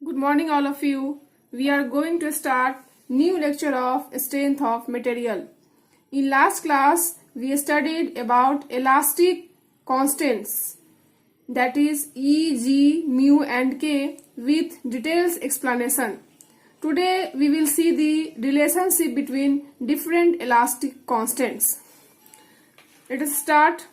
Good morning all of you. We are going to start new lecture of strength of material. In last class we studied about elastic constants, that is E, G, mu and K with details explanation. Today we will see the relationship between different elastic constants. Let us start.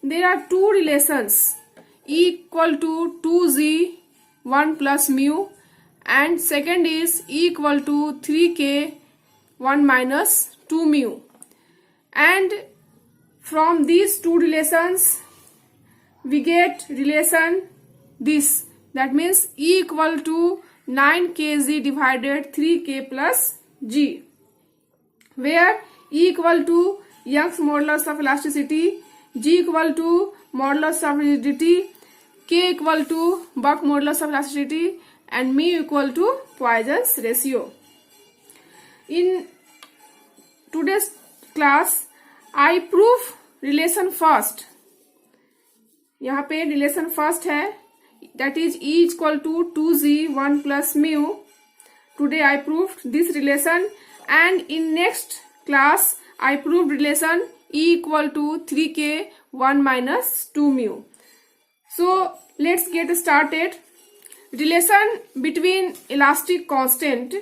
There are two relations, E equal to 2G 1 plus mu and second is E equal to 3K 1 minus 2 mu. And from these two relations we get relation this, that means E equal to 9kg divided 3k plus g, where E equal to Young's modulus of elasticity, G equal to modulus of rigidity, K equal to Buck modulus of elasticity and mu equal to Poisson's ratio. In today's class I prove relation first. यहाँ पे relation first है, that is E equal to 2G 1 plus mu. Today I proved this relation, and in next class I proved relation E equal to 3K 1 minus 2 mu. So let's get started. Relation between elastic constant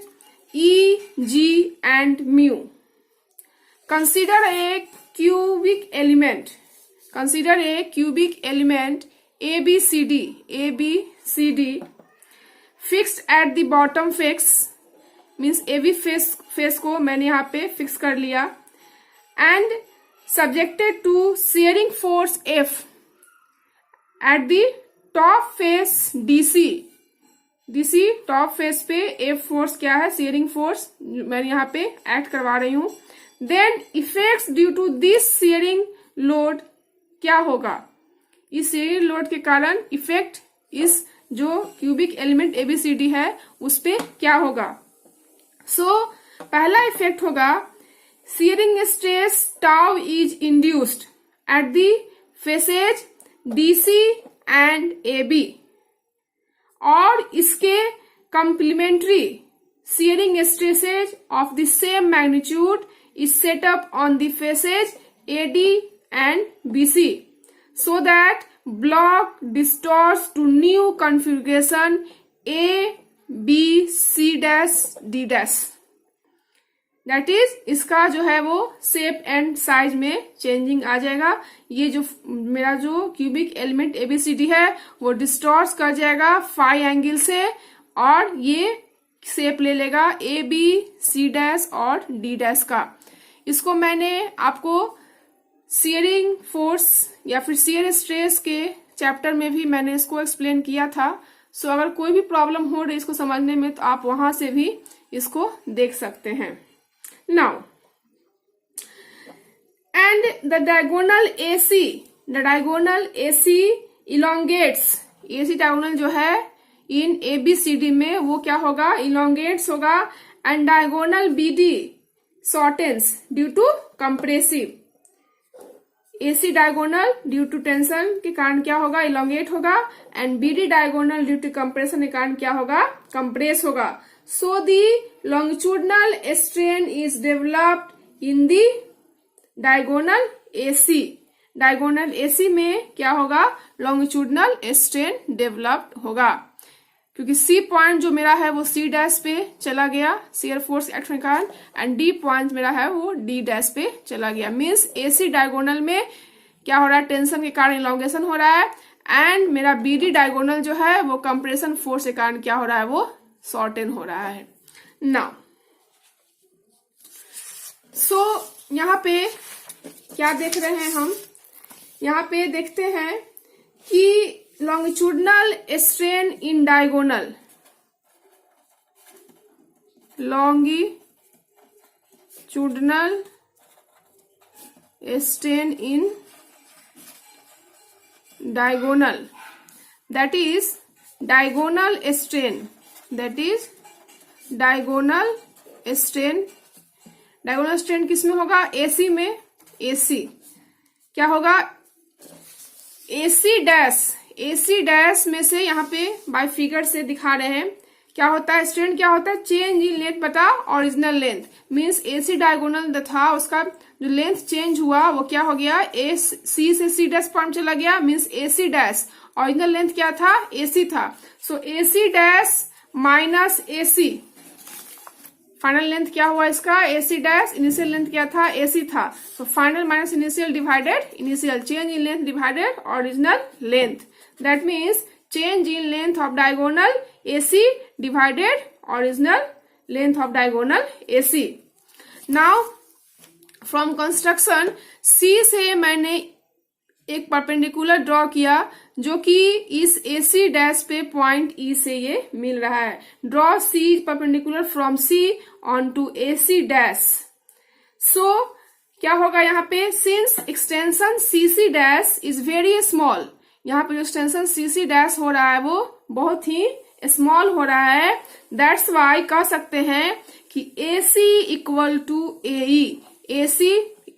E, G and mu. Consider a cubic element. Consider a cubic element ABCD fixed at the bottom face, means AB face को मैंने यहाँ पे fix कर लिया, and subjected to shearing force F at the top face DC top face पे F force क्या है, shearing force मैंने यहाँ पे act करवा रही हूँ. Then effects due to this shearing load क्या होगा, इस shearing load के कारण इफेक्ट इस जो क्यूबिक एलिमेंट ABCD है उस पे क्या होगा. पहला इफेक्ट होगा shearing stress tau is induced at the faces DC and AB, और इसके complementary shearing stresses of the same magnitude is set up on the faces AD and BC, so that block distorts to new configuration A, B, C dash D dash. That is, इसका जो है वो shape and size में changing आ जाएगा. ये जो मेरा जो क्यूबिक एलिमेंट ABCD है वो डिस्टॉर्ट कर जाएगा फाई एंगल से, और ये शेप ले लेगा AB, C डैश और D डैश का. इसको मैंने आपको shearing फोर्स या फिर shear स्ट्रेस के चैप्टर में भी मैंने इसको एक्सप्लेन किया था. सो अगर कोई भी प्रॉब्लम हो रही इसको समझने में तो आप वहां से भी इसको देख सकते हैं. Now, and the diagonal AC elongates. AC diagonal जो है in ABCD में वो क्या होगा, elongates होगा, and diagonal BD shortens due to compressive. AC diagonal due to tension के कारण क्या होगा, elongate होगा, and BD diagonal due to compression के कारण क्या होगा, compress होगा. So the longitudinal strain is developed in the diagonal AC. Diagonal AC में क्या होगा, longitudinal strain developed होगा, क्योंकि C पॉइंट जो मेरा है वो C डैश पे चला गया shear force एक्ट के कारण, एंड D पॉइंट मेरा है वो D डैश पे चला गया. मीन्स AC डायगोनल में क्या हो रहा है, टेंशन के कारण इलॉन्गेशन हो रहा है, एंड मेरा BD डायगोनल जो है वो कंप्रेशन फोर्स के कारण क्या हो रहा है, वो शॉर्टन हो रहा है. नाउ यहाँ पे क्या देख रहे हैं हम, यहाँ पे देखते हैं कि longitudinal strain in diagonal, longitudinal strain in diagonal, that is diagonal strain, diagonal strain किसमें होगा, AC में. AC क्या होगा, AC डैश में से यहाँ पे बाय फिगर से दिखा रहे हैं क्या होता है स्टूडेंट, क्या होता है, चेंज इन लेंथ बटा original length. Means AC diagonal था उसका जो लेंथ चेंज हुआ वो क्या हो गया, C से C' फॉर्म चला गया, मीन्स AC'। ओरिजिनल लेंथ क्या था, AC था। सो AC' minus AC, final length क्या हुआ इसका, AC'। इनिशियल लेंथ क्या था, AC था। तो final minus initial divided initial, change in length divided original length. That means change in length of diagonal AC divided original length of diagonal AC. Now from construction C से मैंने एक perpendicular draw किया जो कि इस AC dash पे point E से ये मिल रहा है। Draw C perpendicular from C on to AC dash. So क्या होगा यहाँ पे, since extension CC dash is very small, यहाँ पे जो एक्सटेंशन CC डैश हो रहा है वो बहुत ही स्मॉल हो रहा है। दैट्स वाई कह सकते हैं कि AC equal to AE, AC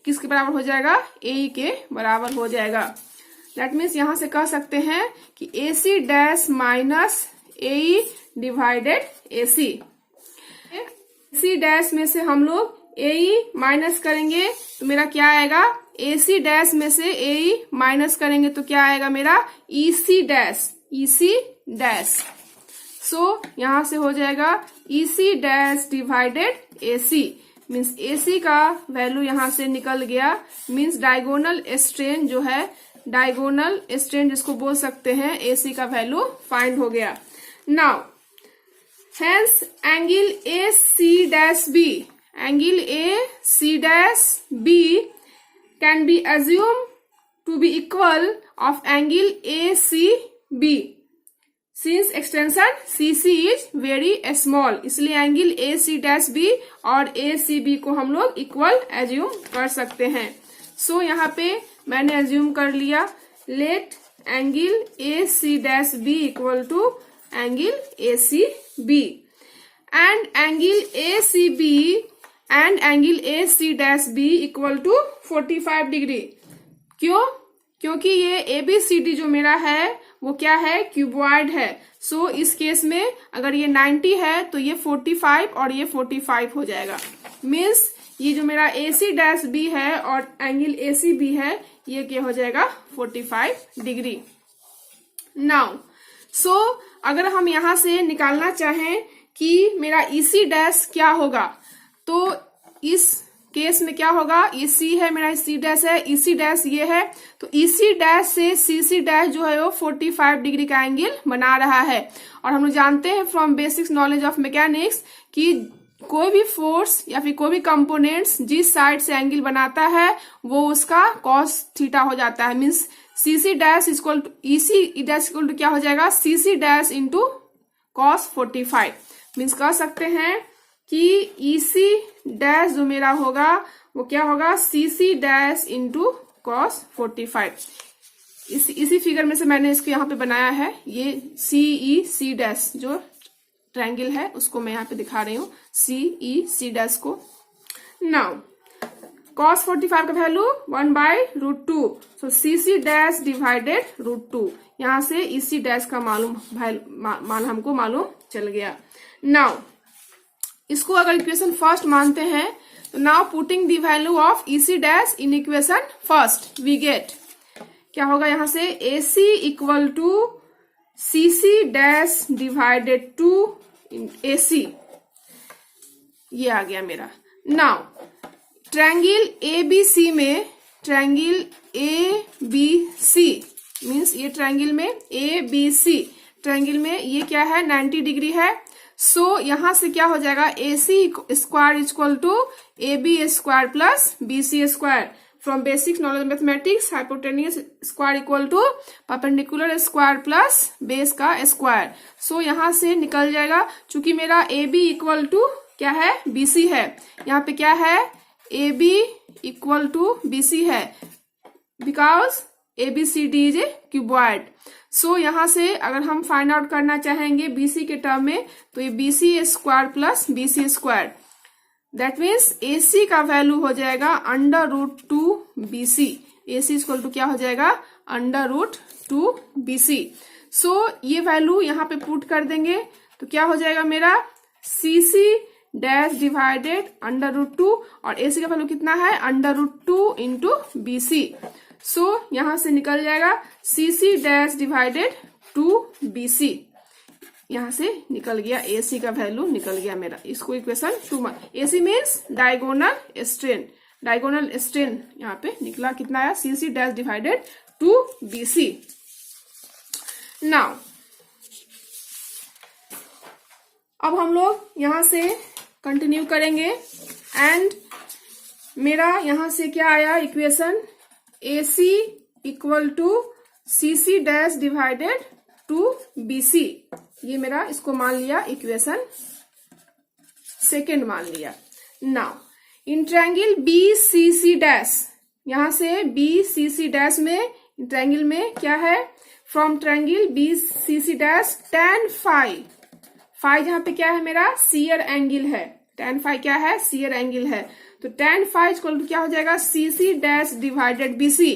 किसके बराबर हो जाएगा, AE के बराबर हो जाएगा। दैट मीन्स यहां से कह सकते हैं कि AC dash minus AE divided AC। AC dash में से हम लोग AE माइनस करेंगे तो मेरा क्या आएगा, AC डैश में से AE माइनस करेंगे तो क्या आएगा मेरा, EC डैश। सो यहां से हो जाएगा EC dash divided AC। Means AC का वैल्यू यहां से निकल गया। मीन्स डायगोनल स्ट्रेन जो है, डायगोनल स्ट्रेन जिसको बोल सकते हैं, AC का वैल्यू फाइंड हो गया। Now hence angle AC'B, angle AC'B can be assumed to be equal of angle ACB since extension CC is very small, इसलिए एंगल AC'B और ACB को हम लोग इक्वल एज्यूम कर सकते हैं। सो यहाँ पे मैंने एज्यूम कर लिया, let angle AC'B equal to angle ACB and angle ACB and angle AC'B equal to 45 degree. क्यों, क्योंकि ये ABCD जो मेरा है वो क्या है, क्यूबॉइड है। सो इस केस में अगर ये 90 है तो ये 45 और ये 45 हो जाएगा। मीन्स ये जो मेरा AC'B है और एंगल ACB है ये क्या हो जाएगा, 45 डिग्री। नाउ सो अगर हम यहां से निकालना चाहें कि मेरा EC डैश क्या होगा, तो इस केस में क्या होगा, ये C है मेरा, C डैश है, EC डैश ये है, तो EC डैश से CC डैश जो है वो 45 डिग्री का एंगल बना रहा है। और हम लोग जानते हैं from basics knowledge of mechanics कि कोई भी फोर्स या फिर कोई भी कंपोनेंट्स जिस साइड से एंगल बनाता है वो उसका cos थीटा हो जाता है। Means CC dash equal to EC dash equal to क्या हो जाएगा, CC dash into cos 45। Means कह सकते हैं कि EC डैश जो मेरा होगा वो क्या होगा, CC डैश इंटू cos 45। इसी फिगर में से मैंने इसको यहाँ पे बनाया है, ये CEC डैश जो ट्रायंगल है उसको मैं यहाँ पे दिखा रही हूँ, CEC डैश को। नाउ cos 45 का वैल्यू 1/√2, सो CC डैश डिवाइडेड √2। यहाँ से EC डैश का मान हमको मालूम चल गया। नाउ इसको अगर इक्वेशन फर्स्ट मानते हैं तो now putting the value of EC dash in equation first we get, क्या होगा यहाँ से, AC equal to CC dash divided to AC, ये आ गया मेरा। नाउ ट्रायंगल ABC में, ट्रायंगल ABC मीन्स ये ट्रायंगल में ABC ट्रायंगल में ये क्या है, 90 डिग्री है। सो यहां से क्या हो जाएगा, AC square equal to AB square plus BC square. From basic knowledge mathematics hypotenuse square equal to perpendicular square plus base का स्क्वायर। सो यहां से निकल जाएगा, चूंकि मेरा AB इक्वल टू क्या है, BC है। यहाँ पे क्या है, AB इक्वल टू BC है because ABCD is a cuboid. So यहां से अगर हम फाइंड आउट करना चाहेंगे BC के टर्म में तो ये BC square plus BC square, that means AC का वैल्यू हो जाएगा √2 BC। AC इक्वल टू क्या हो जाएगा, √2 BC। सो ये वैल्यू यहाँ पे पुट कर देंगे तो क्या हो जाएगा मेरा CC डैश डिवाइडेड √2 और AC का वैल्यू कितना है √2 इंटू BC। सो यहां से निकल जाएगा CC डैश डिवाइडेड 2BC। यहां से निकल गया AC का वैल्यू निकल गया मेरा। इसको equation 2 AC means diagonal strain. Diagonal strain यहाँ पे निकला कितना है CC dash divided 2BC। Now अब हम लोग यहां से कंटिन्यू करेंगे एंड मेरा यहां से क्या आया equation AC equal to CC dash divided 2BC। ये मेरा इसको मान लिया इक्वेशन सेकेंड मान लिया। Now in triangle BCC dash, यहां से BCC डैश में ट्रायंगल में क्या है from triangle BCC dash tan phi, phi जहां पे क्या है मेरा शियर एंगल है, tan फाई क्या है शियर एंगल है, तो tan फाई इक्वल टू क्या हो जाएगा CC dash divided BC।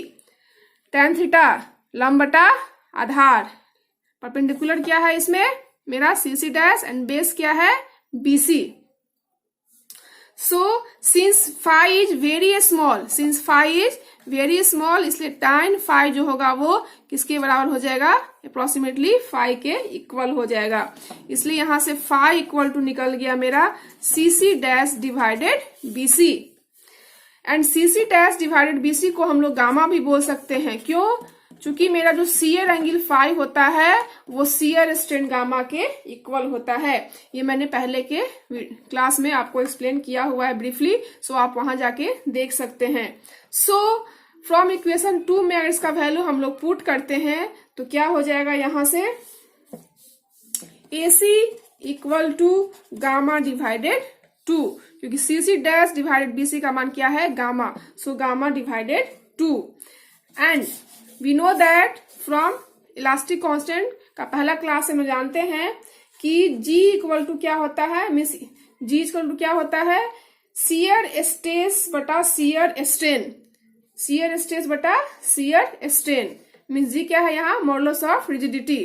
tan theta लंब बटा आधार, परपेंडिकुलर क्या है इसमें मेरा CC डैश एंड बेस क्या है BC। So since phi is very small, since phi is very small इसलिए tan फाई जो होगा वो किसके बराबर हो जाएगा अप्रोक्सीमेटली फाई के इक्वल हो जाएगा। इसलिए यहां से फाई इक्वल टू निकल गया मेरा CC dash divided BC। And CC dash divided BC को हम लोग गामा भी बोल सकते हैं। क्यों? चूंकि मेरा जो शियर एंगल फाई होता है वो शियर स्ट्रेन गामा के इक्वल होता है। ये मैंने पहले के क्लास में आपको एक्सप्लेन किया हुआ है ब्रीफली, सो आप वहां जाके देख सकते हैं। सो फ्रॉम इक्वेशन 2 में अगर इसका वैल्यू हम लोग पुट करते हैं तो क्या हो जाएगा यहां से AC equal to gamma divided 2, क्योंकि CC डैश डिवाइडेड BC का मान क्या है gamma, so gamma divided 2। And we know that from elastic constant का पहला क्लास में जानते हैं कि G इक्वल टू क्या होता है मीन्स G इक्वल टू क्या होता है शियर स्ट्रेस बटा शियर स्ट्रेन, शियर स्ट्रेस बटा शियर स्ट्रेन मीन्स G क्या है यहाँ मॉडुलस ऑफ रिजिडिटी।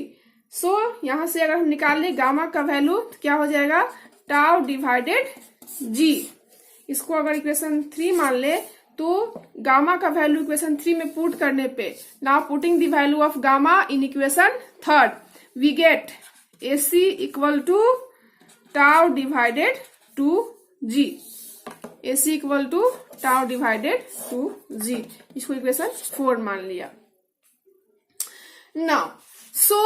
सो यहां से अगर हम निकाल ले गामा का वैल्यू तो क्या हो जाएगा टाउ डिवाइडेड G। इसको अगर इक्वेशन 3 मान ले तो गामा का वैल्यू इक्वेशन 3 में पुट करने पे now putting the value of gamma in equation 3 we get AC equal to tau divided 2G। AC equal to tau divided 2G, इसको इक्वेशन 4 मान लिया। नाउ सो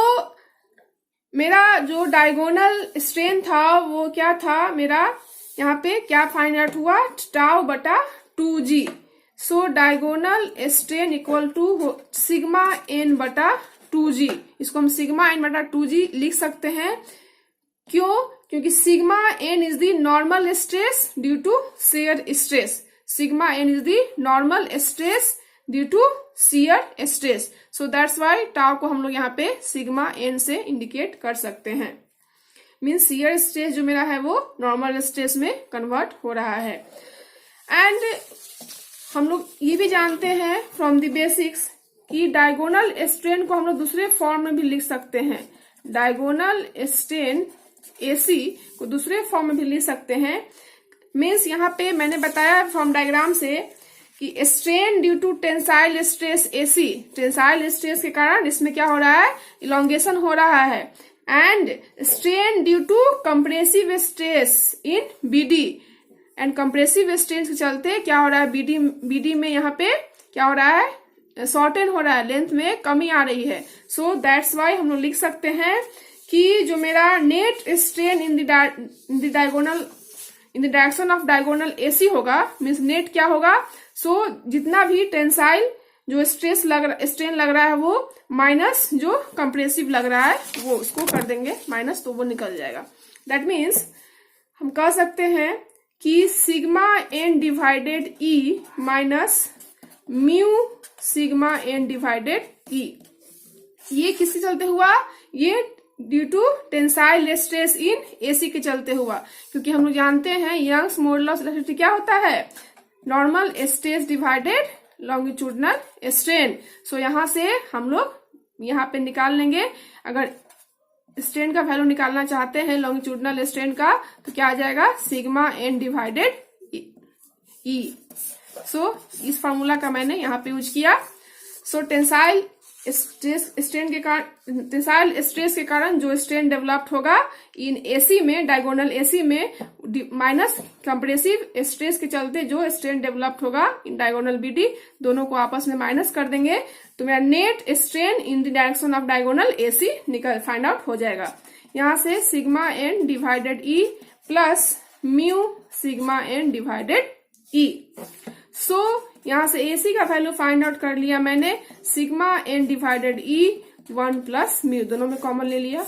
मेरा जो डायगोनल स्ट्रेन था वो क्या था मेरा यहाँ पे क्या फाइंड आउट हुआ टाउ बटा 2G। So diagonal strain equal to sigma n बटा 2G। इसको हम सिग्मा n बटा 2G लिख सकते हैं। क्यों? क्योंकि sigma n is the normal stress due to shear stress, sigma n is the normal stress due to shear stress. So that's why tau को हम लोग यहाँ पे सिग्मा n से इंडिकेट कर सकते हैं। मीन्स शियर स्ट्रेस जो मेरा है वो नॉर्मल स्ट्रेस में कन्वर्ट हो रहा है। एंड हम लोग ये भी जानते हैं फ्रॉम द बेसिक्स कि डायगोनल स्ट्रेन को हम लोग दूसरे फॉर्म में भी लिख सकते हैं। डायगोनल स्ट्रेन AC को दूसरे फॉर्म में भी लिख सकते हैं। मीन्स यहाँ पे मैंने बताया फ्रॉम डायग्राम से कि strain due to tensile stress AC, tensile stress के कारण इसमें क्या हो रहा है इलोंगेशन हो रहा है। And strain due to compressive stress in BD, and compressive stress के चलते क्या हो रहा है BD में यहाँ पे क्या हो रहा है शॉर्टन हो रहा है, लेंथ में कमी आ रही है। सो दैट्स वाई हम लोग लिख सकते हैं कि जो मेरा net strain in the direction of diagonal AC होगा मीन्स नेट क्या होगा सो जितना भी टेंसाइल जो स्ट्रेन लग रहा है वो माइनस जो कंप्रेसिव लग रहा है वो उसको कर देंगे माइनस, तो वो निकल जाएगा। दैट मीन्स हम कह सकते हैं कि sigma n divided E minus mu sigma n divided E, ये किसके चलते हुआ ये due to tensile stress in AC के चलते हुआ। क्योंकि हम लोग जानते हैं यंग्स मॉडुलस इलास्टिसिटी क्या होता है normal stress divided longitudinal strain. So यहां से हम लोग यहाँ पे निकाल लेंगे। अगर स्ट्रेन का वैल्यू निकालना चाहते हैं लॉन्गिट्यूडनल स्ट्रेन का, तो क्या आ जाएगा, सिग्मा एन डिवाइडेड ई। सो इस फॉर्मूला का मैंने यहाँ पे यूज किया। सो टेंसाइल स्ट्रेस के कारण जो स्ट्रेन डेवलप्ड होगा इन एसी में, डायगोनल एसी में, माइनस कंप्रेसिव स्ट्रेस के चलते जो स्ट्रेन डेवलप्ड होगा इन डायगोनल बीडी, दोनों को आपस में माइनस कर देंगे तो मेरा net strain in the direction of diagonal AC निकल फाइंड आउट हो जाएगा। यहां से sigma N divided E plus mu sigma N divided E. So यहां से एसी का वैल्यू फाइंड आउट कर लिया मैंने, sigma N divided E 1 plus mu, दोनों में कॉमन ले लिया।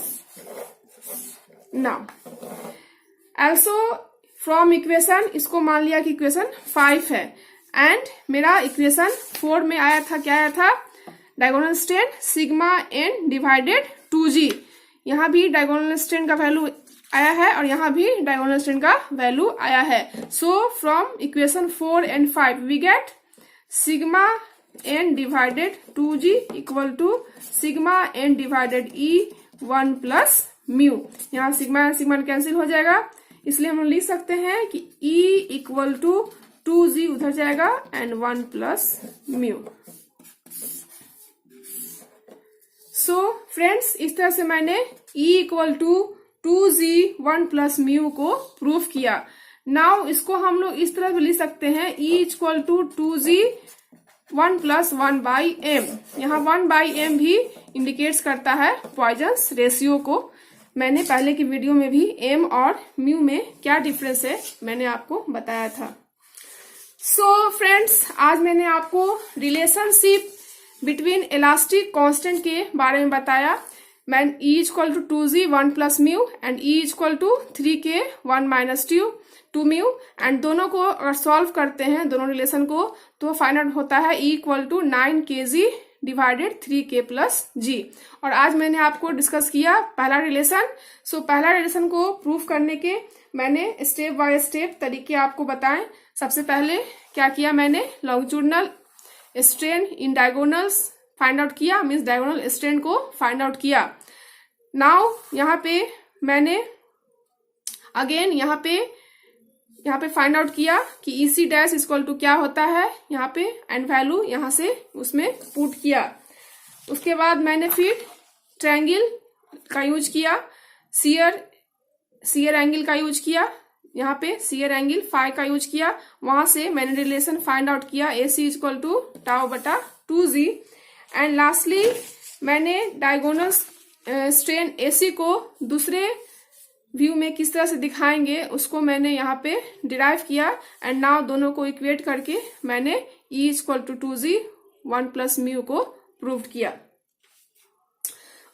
नाउ ऑल्सो फ्रॉम इक्वेशन, इसको मान लिया कि इक्वेशन 5 है एंड मेरा इक्वेशन 4 में आया था, क्या आया था, diagonal strain sigma N divided 2g। यहां भी डायगोनल स्ट्रेन का वैल्यू आया है और यहां भी डायगोनल स्ट्रेन का वैल्यू आया है। So from equation 4 and 5 we get sigma N divided 2g equal to sigma N divided E 1 plus mu. यहाँ सिग्मा सिग्मा कैंसिल हो जाएगा, इसलिए हम लिख सकते हैं कि E इक्वल टू 2g उधर जाएगा and 1 plus mu. So friends, इस तरह से मैंने E equal to 2g 1 plus mu को प्रूफ किया। नाउ इसको हम लोग इस तरह भी लिख सकते हैं, E equal to 2g 1 plus 1 by m. यहाँ 1 बाई एम भी इंडिकेट्स करता है पॉइजन्स रेशियो को। मैंने पहले की वीडियो में भी एम और म्यू में क्या डिफरेंस है मैंने आपको बताया था। सो फ्रेंड्स, आज मैंने आपको रिलेशनशिप बिटवीन इलास्टिक कांस्टेंट के बारे में बताया। मैं E equal to 2g 1 plus mu and E equal to 3k 1 minus 2 mu, and दोनों को अगर सॉल्व करते हैं दोनों रिलेशन को तो फाइंड आउट होता है E equal to 9kg divided 3k plus g। और आज मैंने आपको डिस्कस किया पहला रिलेशन। सो पहला रिलेशन को प्रूफ करने के मैंने स्टेप बाय स्टेप तरीके आपको बताएं। सबसे पहले क्या किया मैंने, longitudinal strain in diagonals find out किया, मीन्स डायगोनल स्ट्रेन को फाइंड आउट किया। नाउ यहाँ पे मैंने अगेन यहाँ पे फाइंड आउट किया कि EC डैश इक्वल टू क्या होता है यहाँ पे, एंड वैल्यू यहाँ से उसमें पुट किया। उसके बाद मैंने फिर ट्रायंगल का यूज किया, सीयर एंगल का यूज किया, यहाँ पे सीयर एंगल फाई का यूज किया। वहां से मैंने रिलेशन फाइंड आउट किया AC इक्वल टू टाउ बटा 2g। एंड लास्टली मैंने डायगोनल स्ट्रेन AC को दूसरे व्यू में किस तरह से दिखाएंगे उसको मैंने यहाँ पे डिराइव किया, एंड नाउ दोनों को इक्वेट करके मैंने E equal to 2g 1 plus mu को प्रूव किया।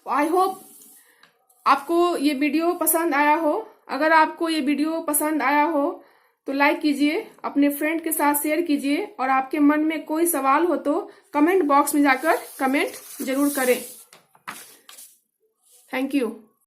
आई होप आपको ये वीडियो पसंद आया हो। अगर आपको ये वीडियो पसंद आया हो तो लाइक कीजिए, अपने फ्रेंड के साथ शेयर कीजिए, और आपके मन में कोई सवाल हो तो कमेंट बॉक्स में जाकर कमेंट जरूर करें। Thank you.